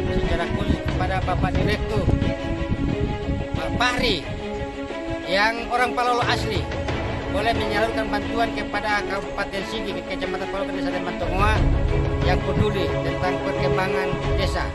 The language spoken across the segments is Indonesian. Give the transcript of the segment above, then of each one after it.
Secara khusus kepada Bapak Direktur Pak Fahri yang orang Palolo asli boleh menyalurkan bantuan kepada Kabupaten Sigi ke Kecamatan Palolo ke Desa Lembang Tongoa yang peduli tentang perkembangan desa.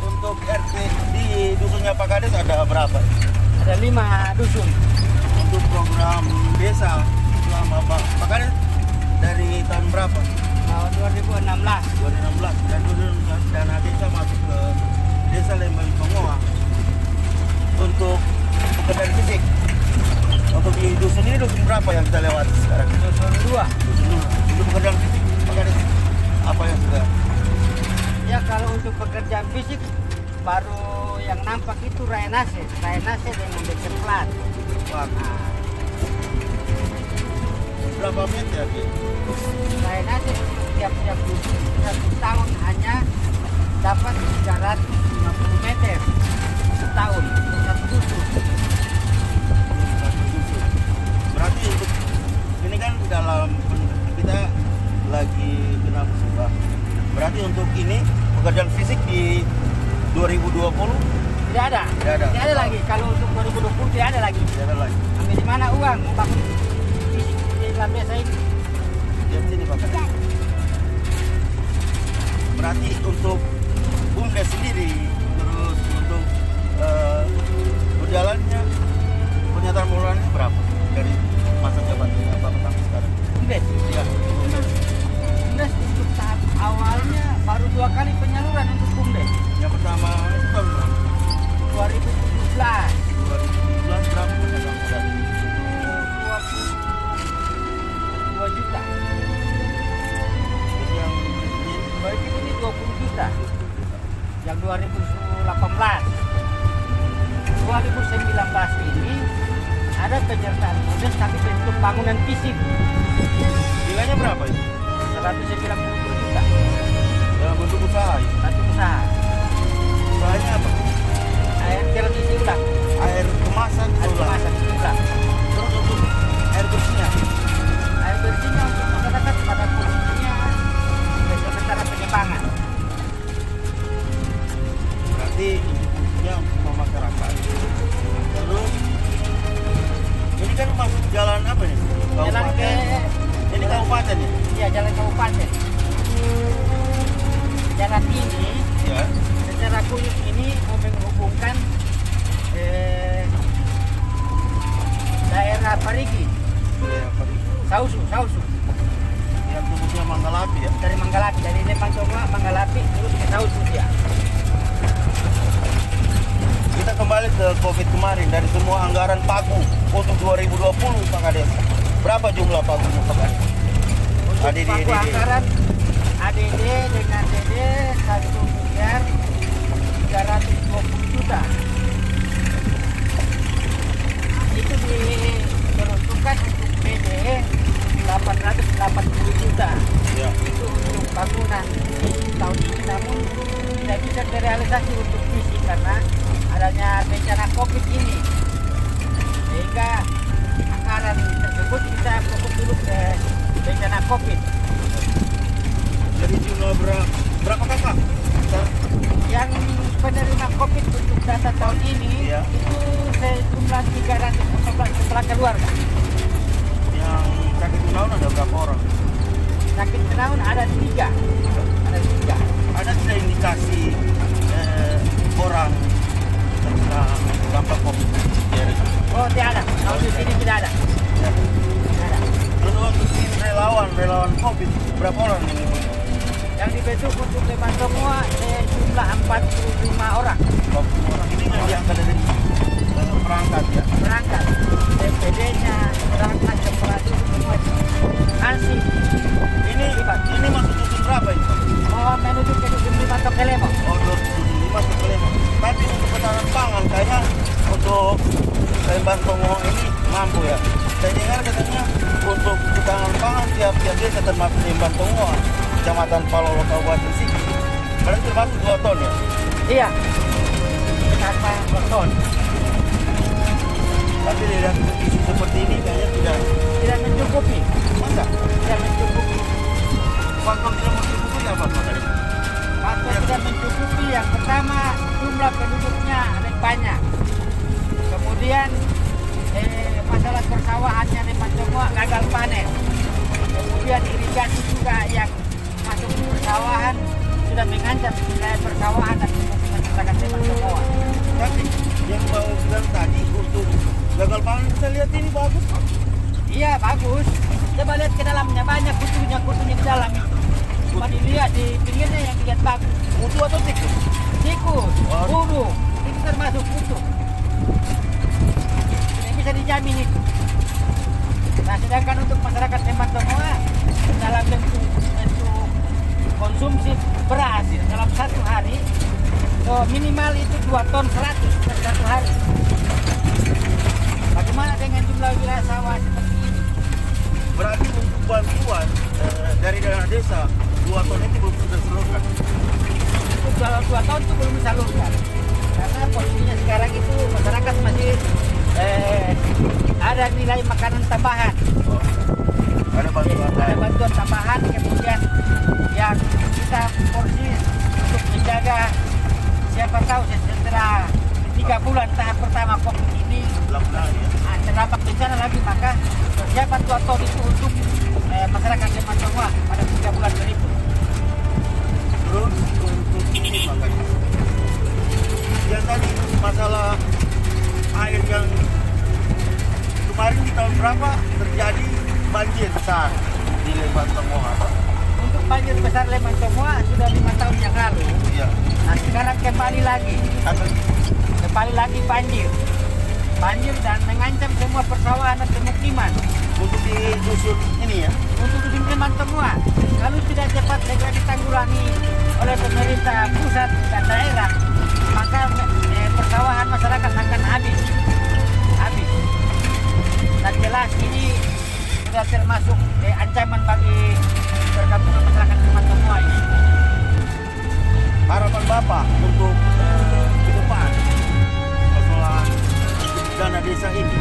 Untuk RT di dusunnya Pak Kades ada berapa? Ada 5 dusun. Untuk program desa selama Pak Kades dari tahun berapa? Tahun 2016. 2016 dan dulu dana desa masuk ke Desa Lembang Tongoa untuk pekerjaan fisik. Untuk di dusun ini dusun berapa yang kita lewati sekarang? Dusun 2. Dusun 2. Untuk pekerjaan fisik Pak Kades apa yang sudah? Ya kalau untuk pekerjaan fisik baru yang nampak itu drainase dengan beker plat. Berapa meter? Drainase tiap dusun 1 tahun hanya dapat 350 meter setahun untuk 1 dusun. Berarti untuk ini kan dalam kita lagi kena musibah. Berarti untuk ini pekerjaan fisik di 2020 tidak ada lagi. Kalau untuk 2020 tidak ada lagi. Ambil di mana uang bangun fisik di dalam desa ini? Di sini Pak. Berarti untuk BUMDes sendiri terus untuk berjalannya pernyataan moralannya berapa dari masa jabatannya Pak sampai sekarang? BUMDes? Iya. BUMDes untuk tahap awalnya baru 2 kali penyaluran untuk BUMDes. Yang pertama itu tahun berapa? 2017. 2017 berapa penyaluran modal? 22 juta. Jadi yang ini Baik ini 20 juta. Yang 2018. 2019 ini ada penyertaan BUMDes tapi bentuk bangunan fisik. nilainya berapa itu? 190 juta. Dalam bentuk usaha ya? Satu usaha. Usahanya apa? Air isi ulang. Air kemasan ulang. Ulang. Terus untuk air bersihnya? Air bersihnya untuk masyarakat pada posisinya sementara penyebangan. Berarti ini fungsinya untuk masyarakat. Terus ini kan masuk jalan apa nih? Jalan ke Ini kabupaten ya? Iya, jalan kabupaten. Manggalapi. Dari Lembang Tongoa, Manggalapi, terus ke Saud Mutia. Kita kembali ke COVID kemarin, dari semua anggaran pagu untuk 2020 Pak Kades. Berapa jumlah pagunya Pak Kades? Untuk pagu anggaran ADD dengan DD 1.320.000.000. Itu diperuntukkan untuk PD 880 juta. Ya. Itu untuk bangunan tahun ini, namun tidak bisa terrealisasi untuk fisik karena adanya bencana COVID ini, sehingga anggaran tersebut kita fokus dulu ke bencana COVID. Jadi jumlah berapa kakak? Yang penerima COVID untuk data tahun ini Iya. itu sejumlah 314 kepala keluarga. Yang sakit tunaun ada berapa orang? Sakit tunaun ada 3. Ada tidak indikasi orang terkena dampak COVID? Oh, tidak ada. Kalau di sini tidak ada. Ya. Tidak ada. Lalu untuk tim relawan COVID berapa orang ini? Yang dibentuk untuk Lembang Tongoa sejumlah 45 orang. 40 orang. Ini yang diangkat dari perangkat ya? Berangkat. DPD-nya, berangkat kepala dulu semua. Ansih. Ini masuk dusun berapa ini Pak? Oh, menuju ke dusun 5 Tokelemo. Oh, dusun 5 Tokelemo. Tapi untuk ketahanan pangan kayaknya untuk Lembang Tongoa ini mampu ya. Saya dengar katanya untuk ketahanan pangan tiap desa termasuk Lembang Tongoa, Kecamatan Palolo, Kabupaten Sigi, berarti termasuk 2 ton ya? Iya. Tanpa beton. Tapi lihat kondisi seperti ini kayaknya Tidak mencukupi. masa Tidak mencukupi. faktor tidak mencukupi apa Pak? Faktor tidak mencukupi, yang pertama jumlah penduduknya banyak. Kemudian masalah persawahannya Lembang Tongoa gagal panen. Kemudian irigasi juga yang masuk ke persawahan sudah mengancam persawahan dan masyarakat Lembang Tongoa. Tapi yang mau bilang tadi untuk gagal panen, kita lihat ini bagus Pak. Iya, bagus. Coba lihat ke dalamnya, banyak kutunya di dalam itu. Cuma dilihat di pinggirnya yang dilihat bagus. Kutu atau tikus? Tikus, Oh. burung, itu termasuk kutu. Tidak bisa dijamin itu. Nah, sedangkan untuk masyarakat Lembang Tongoa dalam bentuk konsumsi beras dalam 1 hari, minimal itu 2 ton 100 per 1 hari. Bagaimana dengan jumlah wilayah sawah seperti ini? Berarti untuk bantuan dari dana desa 2 ton itu belum sudah disalurkan. Untuk dalam 2 tahun itu belum disalurkan. Karena posisinya sekarang itu masyarakat masih ada nilai makanan tambahan. Oh, ada bantuan Ada lain. bantuan tambahan, kemudian yang kita porsi untuk menjaga, siapa tahu setelah 3 bulan tahap pertama COVID ini Lockdown ya. terdampak bencana lagi, maka persiapan 2 ton itu untuk masyarakat Lembang Tongoa pada 3 bulan berikut. Terus untuk ini makanya yang tadi masalah air yang kemarin di tahun berapa terjadi banjir besar di Lembang Tongoa. Untuk banjir besar Lembang Tongoa sudah 5 tahun yang lalu. Iya. Nah, sekarang kembali lagi banjir dan mengancam semua persawahan dan pemukiman. Untuk di dusun ini ya. Untuk dusun Lembang Tongoa, kalau tidak cepat segera ditanggulangi oleh pemerintah pusat dan daerah, maka persawahan masyarakat akan habis. Dan jelas ini sudah termasuk ancaman bagi perkampungan masyarakat Lembang Tongoa ini. Harapan Bapak untuk ke depan masalah dana desa ini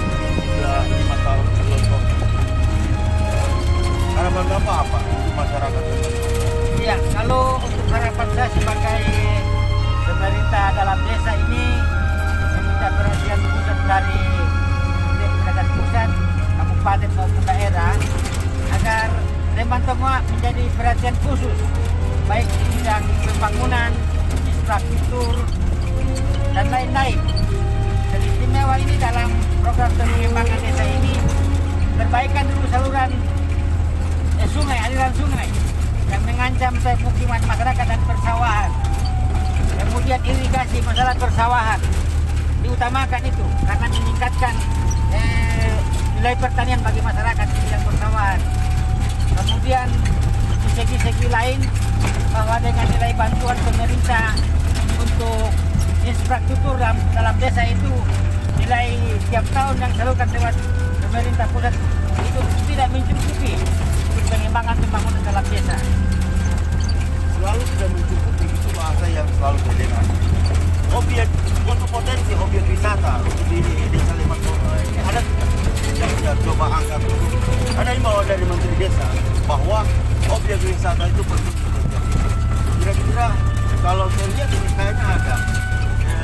sudah 5 tahun selesai. Harapan Bapak apa untuk masyarakat? Iya, kalau untuk harapan saya sebagai pemerintah dalam desa ini meminta perhatian pusat dari Kementerian Pusat, kabupaten maupun daerah agar Lembang Tongoa menjadi perhatian khusus baik di bidang pembangunan, infrastruktur, dan lain-lain. Dan istimewa ini dalam program pengembangan desa ini perbaikan dulu saluran sungai, aliran sungai yang mengancam macam pemukiman masyarakat dan persawahan. Kemudian irigasi, masalah persawahan diutamakan itu karena meningkatkan nilai pertanian bagi masyarakat di bidang persawahan. Kemudian di segi-segi lain bahwa dengan nilai bantuan pemerintah untuk infrastruktur dalam desa itu nilai tiap tahun yang disalurkan lewat pemerintah pusat itu tidak mencukupi untuk pengembangan pembangunan dalam desa. Selalu tidak mencukupi, itu bahasa yang selalu saya dengar. Objek untuk potensi objek wisata untuk di desa Lemantongwa ini ada yang kita coba angkat. Ada imbauan dari Menteri Desa bahwa objek wisata itu penting. Kira-kira kalau saya lihat ini kayaknya ada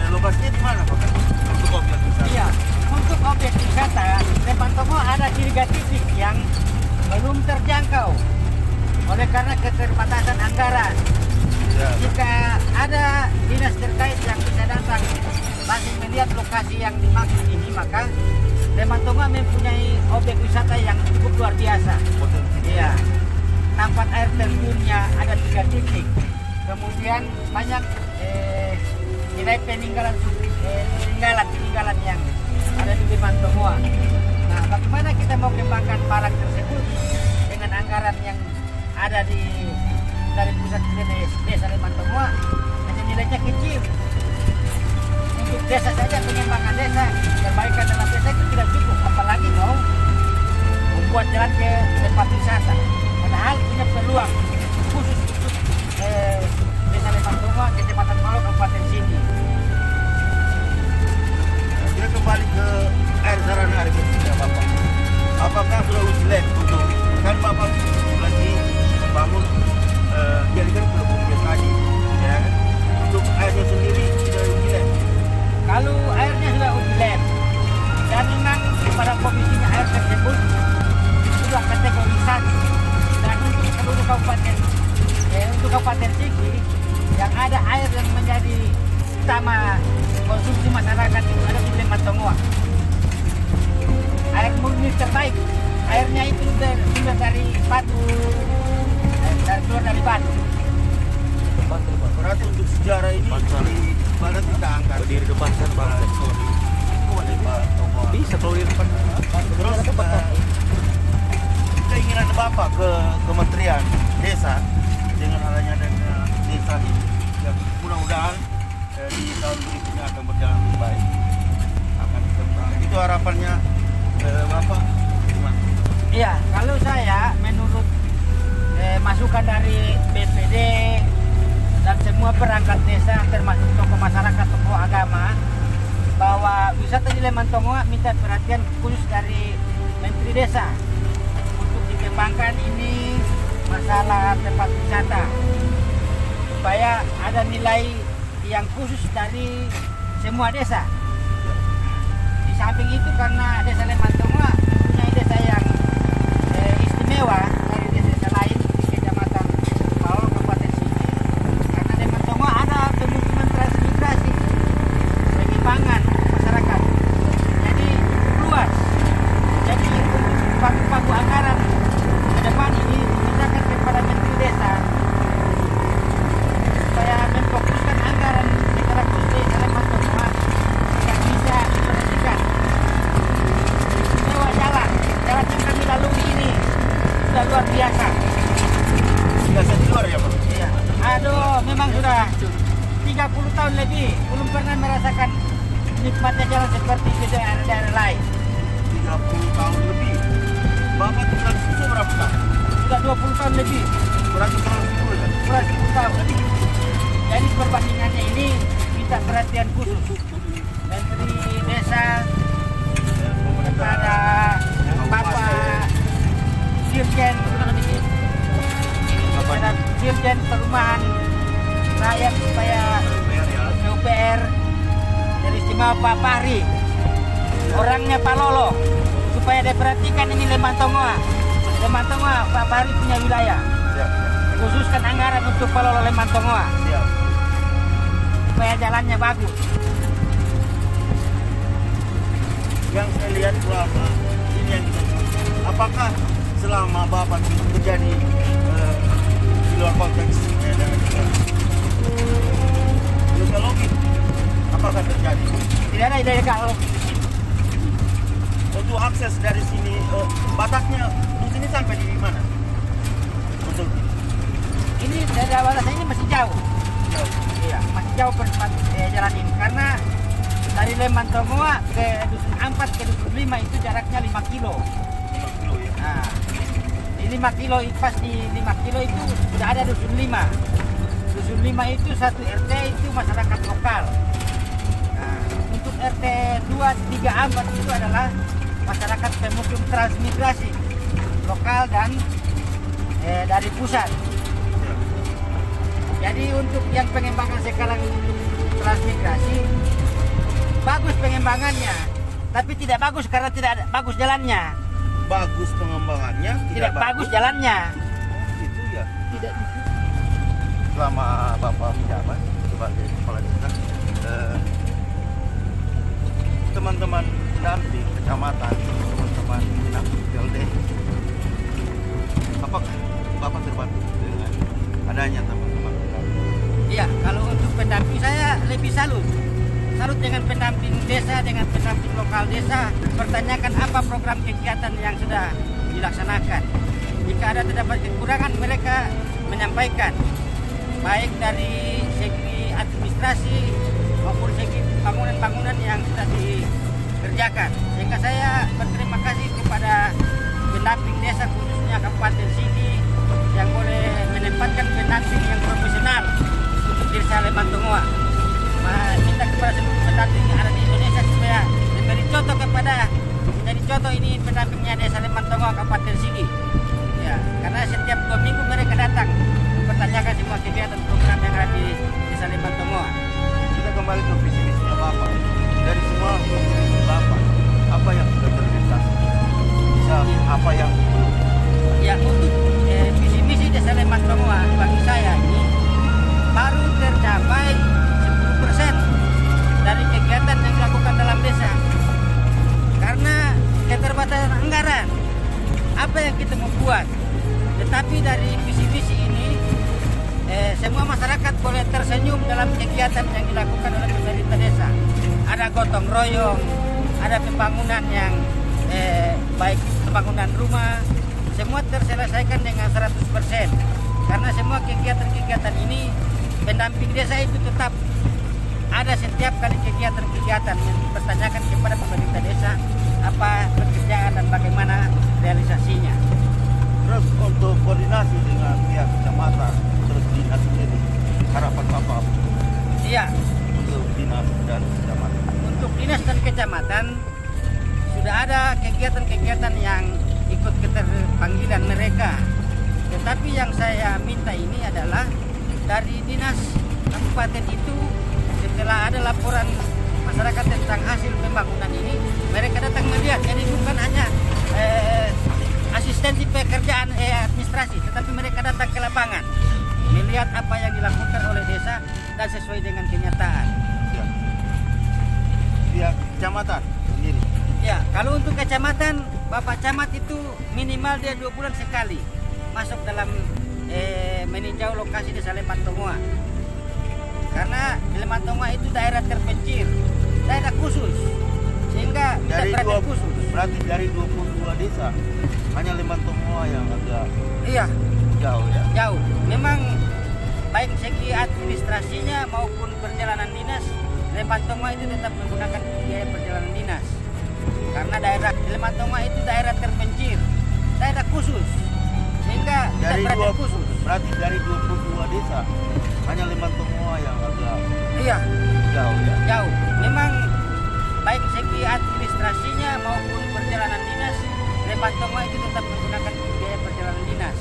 lokasinya di mana Pak untuk objek wisata? Iya, untuk objek wisata Lemantongwa ada 3 titik yang belum terjangkau oleh karena keterbatasan anggaran. Ya. Jika ada dinas terkait yang bisa datang masih melihat lokasi yang dimaksud ini, maka Lemantongwa mempunyai objek wisata yang cukup luar biasa. Iya, tempat air terjunnya ada 3 titik. Kemudian banyak nilai peninggalan yang ada di Lemantongwa. Nah, bagaimana kita mau kembangkan park tersebut dengan anggaran yang ada dari pusat desa Lemantongwa, hanya nilainya kecil. Untuk desa saja, pengembangan desa, perbaikan dalam desa itu tidak cukup, apalagi mau membuat jalan ke tempat wisata. Padahal punya peluang khusus untuk desa Lemantongwa, Kecamatan Malo, Kabupaten Sigi. Kita kembali ke air sarana air bersih Bapak. Apakah sudah uji lab untuk kan Bapak lagi membangun jadikan pelabuhan tadi, ya kan? Untuk airnya sendiri sudah uji lab. Kalau airnya sudah uji lab dan memang pada kondisinya air tersebut sudah kategorisasi, dan untuk seluruh kabupaten untuk Kabupaten Sigi yang ada air yang menjadi utama konsumsi masyarakat itu ada di Lemantongwa. Air murni terbaik, airnya itu sudah dari batu, keluar dari batu. Berarti untuk sejarah ini di barat kita angkat. Berdiri depan kan Bang. Boleh Pak. Bisa kalau di depan. Terus keinginan Bapak ke Kementerian Desa dengan adanya dana desa ini, ya mudah-mudahan di tahun berikutnya akan berjalan lebih baik, akan berkembang. Itu harapannya Bapak gimana? Iya, kalau saya menurut masukan dari BPD dan semua perangkat desa termasuk tokoh masyarakat, tokoh agama, bahwa wisata di Lemantongwa minta perhatian khusus dari Menteri Desa untuk dikembangkan ini masalah tempat wisata supaya ada nilai yang khusus dari semua desa. Di samping itu karena desa Lemantongwa punya desa yang istimewa dari desa lain di Kecamatan Malo, Kabupaten Sigi, karena Lemantongwa ada pemukiman transmigrasi pengembangan masyarakat, jadi luas. Jadi untuk pagu-pagu anggaran ke depan ini dimintakan kepada Menteri Desa supaya memfokuskan anggaran secara khusus desa Lemantongwa yang bisa diperhatikan. Lewat jalan yang kami lalui ini sudah luar biasa. Biasa di luar ya Pak? Iya. Aduh, memang sudah 30 tahun lebih belum pernah merasakan nikmatnya jalan seperti di daerah-daerah lain. 30 tahun lebih. Bapak tinggal di situ berapa tahun? Sudah 20 tahun lebih, Berarti tahun itu ya? kurang 10 tahun lebih. Jadi perbandingannya ini minta perhatian khusus Menteri Desa kepada Bapak Dirjen Dirjen Perumahan Rakyat supaya PUPR dari istimewa Pak Fahri, orangnya Pak Lolo, supaya diperhatikan ini Lemantongwa. Pak Fahri punya wilayah, Siap. khususkan anggaran untuk Pak Lolo Lemantongwa Siap. supaya jalannya bagus. Yang saya lihat selama ini yang kita, apakah selama Bapak terjadi di luar konteks Balasan ini masih jauh. Jauh. Iya, masih jauh jalan ini karena dari Lembang Tongoa ke Dusun Ampat ke Dusun 5 itu jaraknya 5 kilo. 5 kilo ya. Nah, di 5 kilo, pas di 5 kilo itu sudah ada Dusun 5. Dusun 5 itu satu RT itu masyarakat lokal. Nah, untuk RT 2, 3, 4 itu adalah masyarakat pemukim transmigrasi lokal dan dari pusat. Jadi untuk yang pengembangan sekarang transmigrasi bagus pengembangannya, tapi tidak bagus karena tidak ada bagus jalannya. Bagus pengembangannya, Tidak bagus jalannya. Oh, itu ya. Tidak. Selama Bapak menjabat sebagai kepala desa, teman-teman pendamping kecamatan, teman-teman pendamping PLD, apakah Bapak terbantu dengan adanya teman-teman pendamping? Iya, kalau untuk pendamping saya lebih salut dengan pendamping desa, dengan pendamping lokal desa. Pertanyakan apa program kegiatan yang sudah dilaksanakan. Jika ada terdapat kekurangan, mereka menyampaikan, baik dari segi administrasi maupun segi bangunan-bangunan yang sudah dikerjakan. Sehingga saya berterima kasih kepada pendamping desa, khususnya Kabupaten Sigi, yang boleh menempatkan pendamping yang profesional untuk desa Lembang Tongoa. Minta kepada seluruh pendamping yang ada di Indonesia supaya memberi contoh menjadi contoh ini pendampingnya desa Lembang Tongoa Kabupaten Sigi. Ya, karena setiap 2 minggu mereka datang mempertanyakan semua kegiatan program yang ada di desa Lembang Tongoa. Kita kembali ke visi misinya Bapak. Dari semua visi misi Bapak, apa yang sudah terrealisasi? Bisa apa yang belum? Ya, untuk visi misi desa Lembang Tongoa bagi saya ini baru tercapai 10% dari kegiatan yang dilakukan dalam desa. Karena keterbatasan anggaran, apa yang kita mau buat. Tetapi dari visi-visi ini semua masyarakat boleh tersenyum dalam kegiatan yang dilakukan oleh pemerintah desa. Ada gotong royong, ada pembangunan yang baik pembangunan rumah, semua terselesaikan dengan 100%. Karena semua kegiatan-kegiatan ini pendamping desa itu tetap ada setiap kali kegiatan-kegiatan yang dipertanyakan kepada pemerintah desa apa pekerjaan dan bagaimana realisasinya. Terus untuk koordinasi dengan pihak kecamatan, terus dinas sendiri, harapan Bapak Iya, untuk dinas dan kecamatan? untuk dinas dan kecamatan sudah ada kegiatan-kegiatan yang ikut keterpanggilan mereka. Tetapi yang saya minta ini adalah dari dinas kabupaten itu, setelah ada laporan masyarakat tentang hasil pembangunan ini, mereka datang melihat. Jadi bukan hanya asistensi pekerjaan administrasi, tetapi mereka datang ke lapangan melihat apa yang dilakukan oleh desa dan sesuai dengan kenyataan. Ya. Pihak kecamatan sendiri. Ya, kalau untuk kecamatan, Bapak Camat itu minimal dia 2 bulan sekali masuk dalam meninjau lokasi desa Lembang Tongoa. Karena Lembang Tongoa itu daerah terpencil, daerah khusus, sehingga Dari perhatian khusus. berarti dari 22 desa hanya Lembang Tongoa yang agak Iya, jauh ya. jauh. Memang baik segi administrasinya maupun perjalanan dinas, Lembang Tongoa itu tetap menggunakan biaya perjalanan dinas. Karena daerah Lembang Tongoa itu daerah terpencil, daerah khusus, sehingga Dari perhatian khusus. berarti dari 22 desa hanya Lembang Tongoa yang agak Iya, jauh ya. jauh. Memang baik segi administrasinya maupun perjalanan dinas, Lembang Tongoa itu tetap menggunakan biaya perjalanan dinas.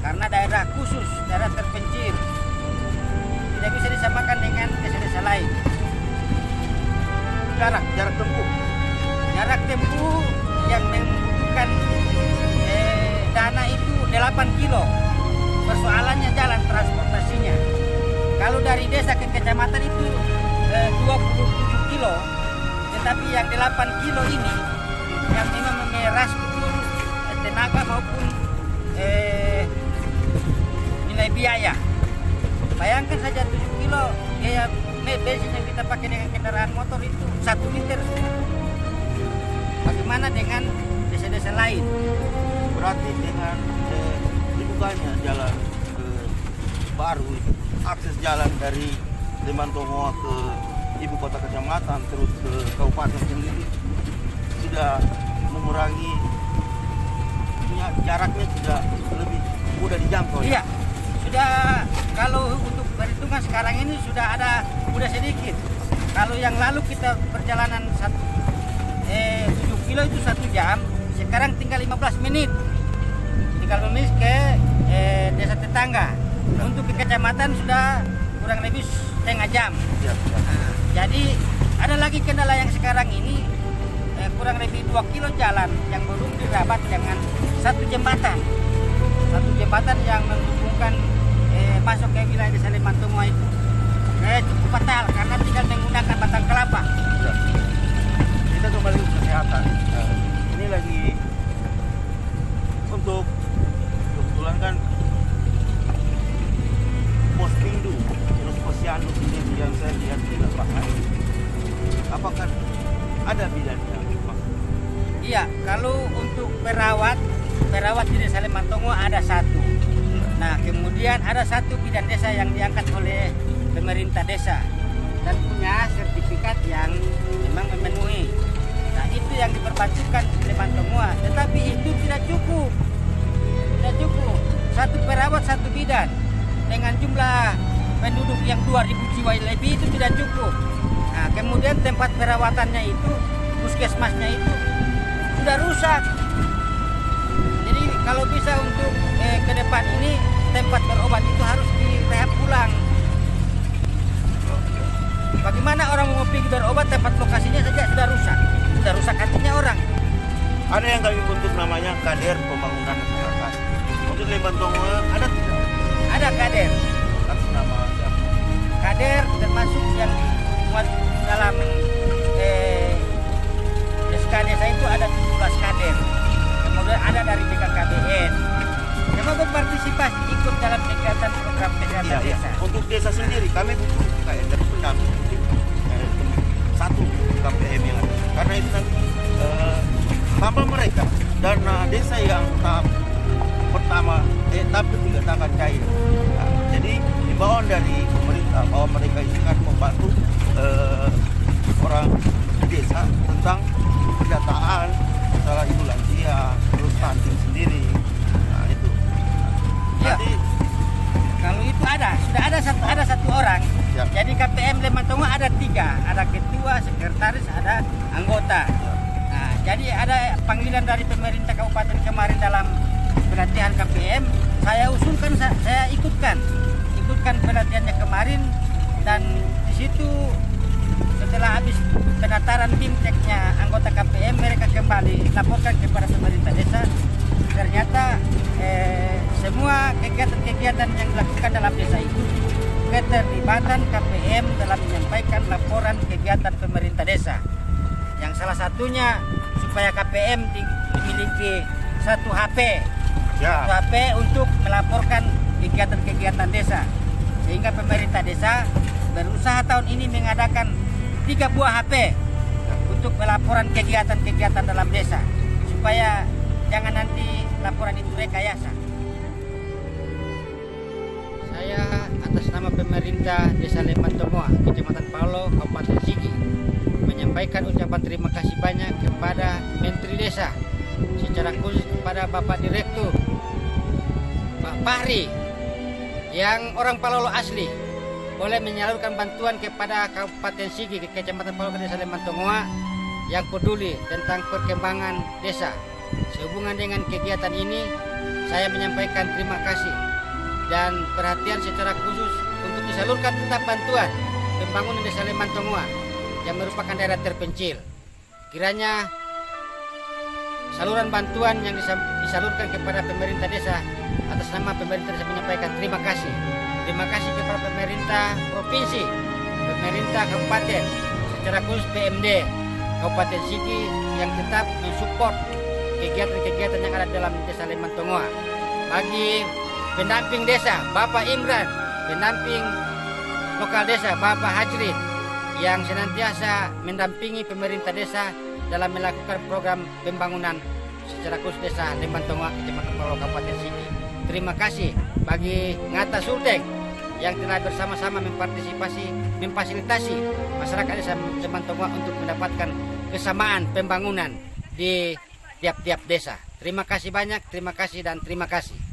Karena daerah khusus, daerah terpencil, tidak bisa disamakan dengan desa-desa lain. Jarak tempuh. Jarak tempuh yang membutuhkan dana itu 8 kilo. Persoalannya jalan transportasinya. Kalau dari desa ke kecamatan itu 27 kilo, tetapi yang 8 kilo ini yang memang memeras betul tenaga maupun nilai biaya. Bayangkan saja 7 kilo biaya bensin yang kita pakai dengan kendaraan motor itu 1 liter. Bagaimana dengan desa-desa lain? Berarti dengan dibukanya jalan ke baru akses jalan dari Lembang Tongoa ke ibu kota kecamatan terus ke kabupaten sendiri sudah mengurangi jaraknya, sudah lebih mudah dijangkau. Iya, sudah. Kalau untuk perhitungan sekarang ini sudah udah sedikit. Kalau yang lalu kita perjalanan 7 kilo itu 1 jam, sekarang tinggal 15 menit. Tinggal menulis ke desa tetangga. Untuk ke kecamatan sudah kurang lebih setengah jam. Ya. Nah, jadi ada lagi kendala yang sekarang ini kurang lebih 2 kilo jalan yang belum dirabat dengan satu jembatan yang menghubungkan masuk ke wilayah desa Lembang Tongoa itu cukup fatal karena tinggal menggunakan batang kelapa. Ya. Kita kembali ke kesehatan. Ini lagi untuk kebetulan kan Pospindu terus Posyandu sendiri yang saya lihat di lapangan, apakah ada bidannya? Iya, kalau untuk perawat di desa Lembang Tongoa ada 1. Nah, kemudian ada 1 bidan desa yang diangkat oleh pemerintah desa dan punya sertifikat yang memang memenuhi. Nah, itu yang diperbantukan di Lembang Tongoa. Tetapi itu tidak cukup. 1 perawat 1 bidan dengan jumlah penduduk yang 2000 jiwa lebih itu tidak cukup. Nah, kemudian tempat perawatannya itu, puskesmasnya itu sudah rusak. Jadi kalau bisa untuk ke depan ini tempat berobat itu harus direhab ulang. Bagaimana orang mau pergi berobat tempat lokasinya saja sudah rusak hatinya orang. Ada yang kami bentuk namanya kader pembangunan masyarakat. Untuk Lembang Tongoa ada tidak? Ada kader. Atas nama siapa? Kader termasuk yang dimuat dalam SK desa itu ada 17 kader. Kemudian ada dari BKKBN. Semua berpartisipasi ikut dalam kegiatan program kesehatan desa. Untuk desa sendiri kami butuh kader pendamping. 1 KPM yang ada. Karena itu nanti tanpa mereka dana desa yang tahap pertama tahap ketiga tak akan cair. Nah, jadi himbauan dari pemerintah bahwa mereka itu akan membantu orang desa tentang pendataan masalah ibu lansia, terus stunting sendiri. Nah itu. Ya. Nanti kalau itu ada satu orang. Ya. Jadi KPM Lembang Tongoa ada 3, ada ketua, sekretaris, ada anggota. Ya. Nah, jadi ada panggilan dari pemerintah kabupaten kemarin dalam pelatihan KPM. Saya usulkan, saya ikutkan pelatihannya kemarin, dan di situ setelah habis pendaftaran BIM-ceknya anggota KPM, mereka kembali laporkan kepada pemerintah desa. Ternyata semua kegiatan-kegiatan yang dilakukan dalam desa itu keterlibatan KPM dalam menyampaikan laporan kegiatan pemerintah desa. Yang salah satunya supaya KPM dimiliki 1 HP, Ya. 1 HP untuk melaporkan kegiatan-kegiatan desa. Sehingga pemerintah desa berusaha tahun ini mengadakan 3 buah HP untuk melaporan kegiatan-kegiatan dalam desa, supaya jangan nanti laporan itu rekayasa. Saya atas nama pemerintah Desa Lembang Tongoa, Kecamatan Paulo, Kabupaten Sigi, menyampaikan ucapan terima kasih banyak kepada Menteri Desa, secara khusus kepada Bapak Direktur, Pak Fahri, yang orang Palolo asli, boleh menyalurkan bantuan kepada Kabupaten Sigi, ke Kecamatan Paulo, ke Desa Lembang Tongoa, yang peduli tentang perkembangan desa. Sehubungan dengan kegiatan ini, saya menyampaikan terima kasih dan perhatian secara khusus untuk disalurkan tetap bantuan pembangunan Desa Lembang Tongoa yang merupakan daerah terpencil. Kiranya saluran bantuan yang disalurkan kepada pemerintah desa, atas nama pemerintah desa menyampaikan terima kasih. Terima kasih kepada pemerintah provinsi, pemerintah kabupaten, secara khusus PMD Kabupaten Sigi yang tetap mensupport kegiatan-kegiatan yang ada dalam Desa Lembang Tongoa. Bagi pendamping desa, Bapak Imran, pendamping lokal desa, Bapak Hajrin, yang senantiasa mendampingi pemerintah desa dalam melakukan program pembangunan secara khusus Desa Lembang Tongoa, Kecamatan Paulo, Kabupaten Sigi. Terima kasih bagi Ngata Sulteng, yang telah bersama-sama memfasilitasi masyarakat desa Cemantongoa untuk mendapatkan kesamaan pembangunan di tiap-tiap desa. Terima kasih banyak, terima kasih dan terima kasih.